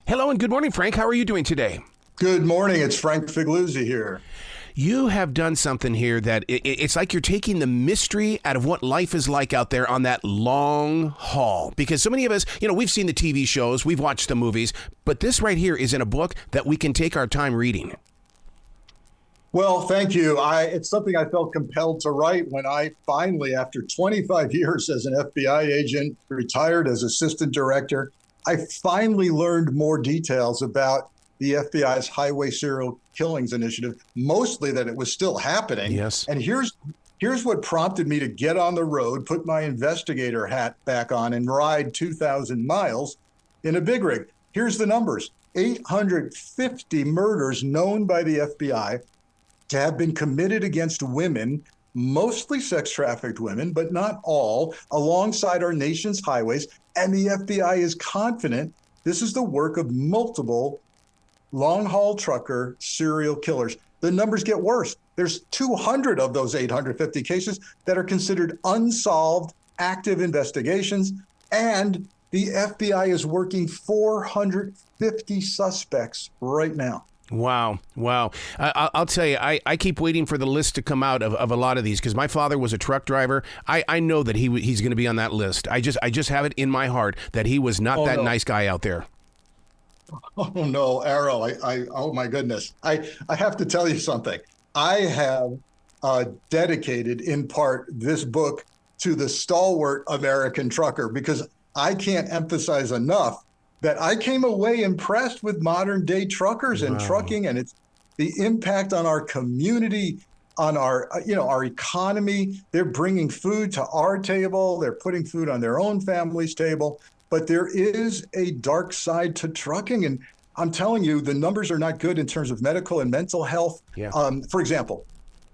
Hello and good morning, Frank. How are you doing today? Good morning. It's Frank Figliuzzi here. You have done something here that it's like you're taking the mystery out of what life is like out there on that long haul. Because so many of us, we've seen the TV shows, we've watched the movies, but this right here is in a book that we can take our time reading. Well, thank you. It's something I felt compelled to write when I finally, after 25 years as an FBI agent, retired as assistant director, I finally learned more details about the FBI's Highway Serial Killings Initiative, mostly that it was still happening. Yes. And here's what prompted me to get on the road, put my investigator hat back on, and ride 2,000 miles in a big rig. Here's the numbers. 850 murders known by the FBI to have been committed against women, mostly sex-trafficked women, but not all, alongside our nation's highways. And the FBI is confident this is the work of multiple long-haul trucker serial killers. The numbers get worse. There's 200 of those 850 cases that are considered unsolved, active investigations, and the FBI is working 450 suspects right now. Wow. I'll tell you, I keep waiting for the list to come out of a lot of these because my father was a truck driver. I know that he's going to be on that list. I just have it in my heart that he was not nice guy out there. Oh no, Arrow! Oh my goodness! I have to tell you something. I have dedicated in part this book to the stalwart American trucker because I can't emphasize enough that I came away impressed with modern day truckers and trucking, and it's the impact on our community, on our economy. They're bringing food to our table. They're putting food on their own family's table. But there is a dark side to trucking. And I'm telling you, the numbers are not good in terms of medical and mental health. Yeah. For example,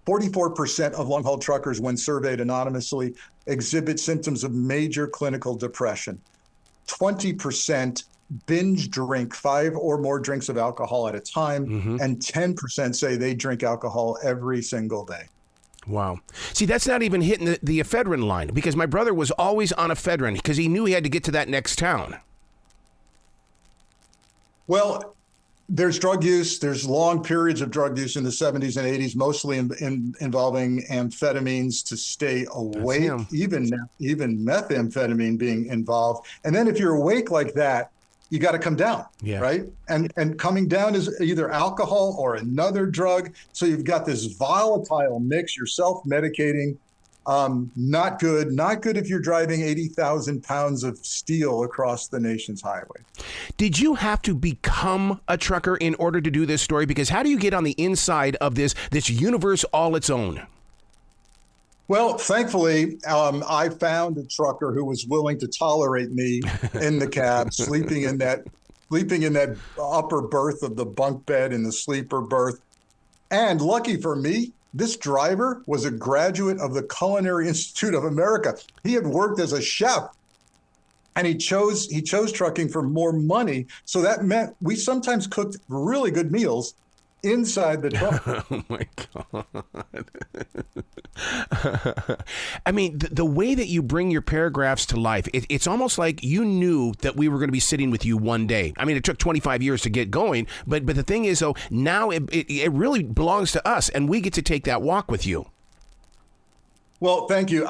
44% of long-haul truckers, when surveyed anonymously, exhibit symptoms of major clinical depression. 20% binge drink 5 or more drinks of alcohol at a time, and 10% say they drink alcohol every single day. Wow. See, that's not even hitting the ephedrine line because my brother was always on ephedrine because he knew he had to get to that next town. Well, there's drug use. There's long periods of drug use in the 70s and 80s, mostly involving amphetamines to stay awake, even methamphetamine being involved. And then if you're awake like that, you got to come down, right? And coming down is either alcohol or another drug. So you've got this volatile mix. You're self-medicating. Not good. Not good if you're driving 80,000 pounds of steel across the nation's highway. Did you have to become a trucker in order to do this story? Because how do you get on the inside of this universe all its own? Well, thankfully, I found a trucker who was willing to tolerate me in the cab, sleeping in that upper berth of the bunk bed in the sleeper berth. And lucky for me, this driver was a graduate of the Culinary Institute of America. He had worked as a chef, and he chose trucking for more money. So that meant we sometimes cooked really good meals inside the truck. Oh my God. I mean, the way that you bring your paragraphs to life, it's almost like you knew that we were going to be sitting with you one day. I mean, it took 25 years to get going, but the thing is, though, now it really belongs to us, and we get to take that walk with you. Well, thank you.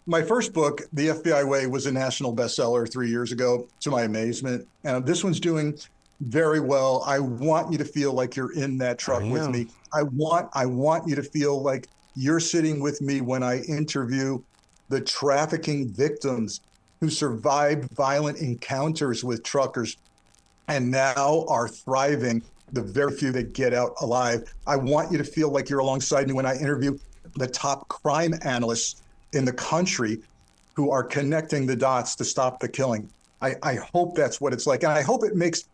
My first book, The FBI Way, was a national bestseller 3 years ago, to my amazement. And this one's doing very well. I want you to feel like you're in that truck with me. I want you to feel like you're sitting with me when I interview the trafficking victims who survived violent encounters with truckers and now are thriving, the very few that get out alive. I want you to feel like you're alongside me when I interview the top crime analysts in the country who are connecting the dots to stop the killing. I hope that's what it's like. And I hope it makes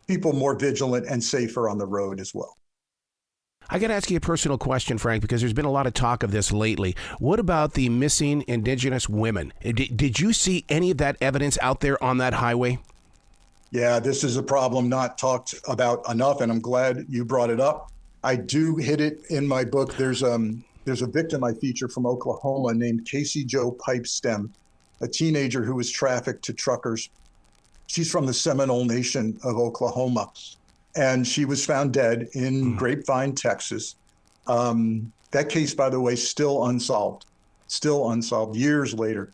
people more vigilant and safer on the road as well. I got to ask you a personal question, Frank, because there's been a lot of talk of this lately. What about the missing Indigenous women? Did you see any of that evidence out there on that highway? Yeah, this is a problem not talked about enough, and I'm glad you brought it up. I do hit it in my book. There's a victim I feature from Oklahoma named Casey Jo Pipestem, a teenager who was trafficked to truckers. She's from the Seminole Nation of Oklahoma, and she was found dead in Grapevine, Texas. That case, by the way, still unsolved years later.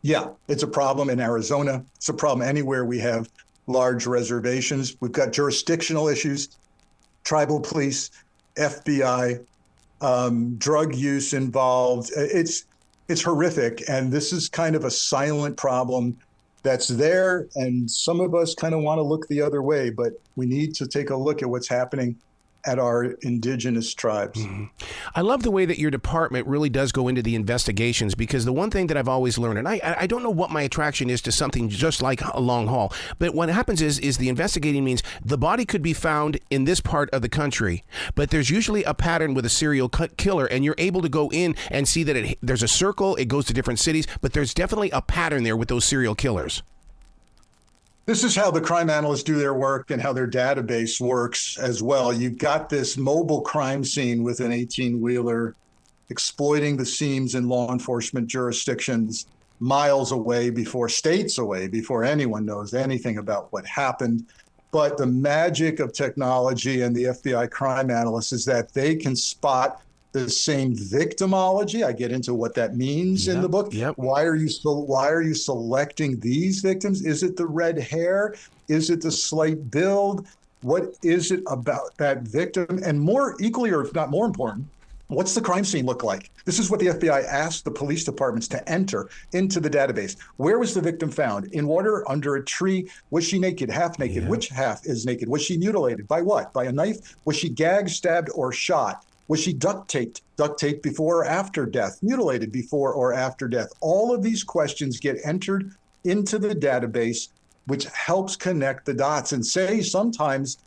Yeah, it's a problem in Arizona. It's a problem anywhere we have large reservations. We've got jurisdictional issues, tribal police, FBI, drug use involved. It's horrific. And this is kind of a silent problem that's there. And some of us kind of want to look the other way, but we need to take a look at what's happening at our indigenous tribes. I love the way that your department really does go into the investigations, because the one thing that I've always learned, and I don't know what my attraction is to something just like a long haul, but what happens is the investigating means the body could be found in this part of the country, but there's usually a pattern with a serial killer, and you're able to go in and see that there's a circle, it goes to different cities, but there's definitely a pattern there with those serial killers. This is how the crime analysts do their work and how their database works as well. You've got this mobile crime scene with an 18-wheeler exploiting the seams in law enforcement jurisdictions miles away, states away, before anyone knows anything about what happened. But the magic of technology and the FBI crime analysts is that they can spot the same victimology. I get into what that means in the book. Yep. Why are you selecting these victims? Is it the red hair? Is it the slight build? What is it about that victim? And more equally, or if not more important, what's the crime scene look like? This is what the FBI asked the police departments to enter into the database. Where was the victim found? In water, under a tree? Was she naked, half naked? Yeah. Which half is naked? Was she mutilated? By what? By a knife? Was she gagged, stabbed, or shot? Was she duct taped before or after death, mutilated before or after death? All of these questions get entered into the database, which helps connect the dots and say sometimes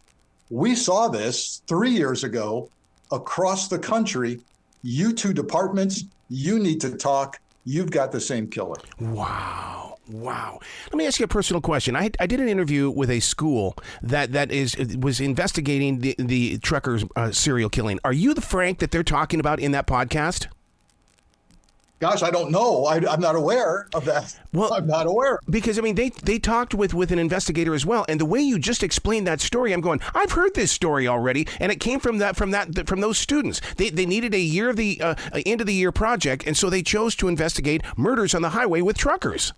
we saw this 3 years ago across the country. You two departments, you need to talk. You've got the same killer. Wow. Let me ask you a personal question. I did an interview with a school that was investigating the truckers' serial killing. Are you the Frank that they're talking about in that podcast? Gosh, I don't know. I'm not aware of that. Well, I'm not aware. Because, I mean, they talked with an investigator as well. And the way you just explained that story, I'm going, I've heard this story already. And it came from those students. They needed a year of the end of the year project. And so they chose to investigate murders on the highway with truckers.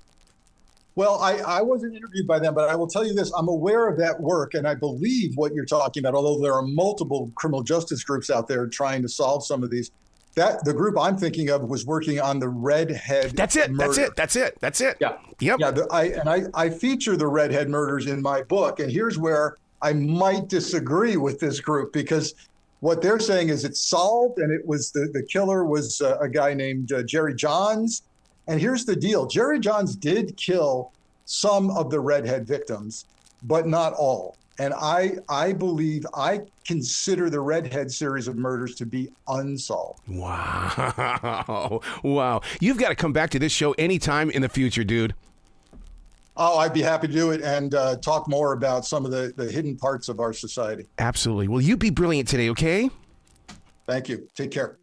Well, I wasn't interviewed by them, but I will tell you this. I'm aware of that work, and I believe what you're talking about, although there are multiple criminal justice groups out there trying to solve some of these. That the group I'm thinking of was working on the redhead murder. That's it. Yeah. Yep. Yeah. I feature the redhead murders in my book. And here's where I might disagree with this group, because what they're saying is it's solved, and it was the killer was a guy named Jerry Johns. And here's the deal. Jerry Johns did kill some of the redhead victims, but not all. And I consider the redhead series of murders to be unsolved. Wow. You've got to come back to this show anytime in the future, dude. Oh, I'd be happy to do it and talk more about some of the hidden parts of our society. Absolutely. Well, you be brilliant today, okay? Thank you. Take care.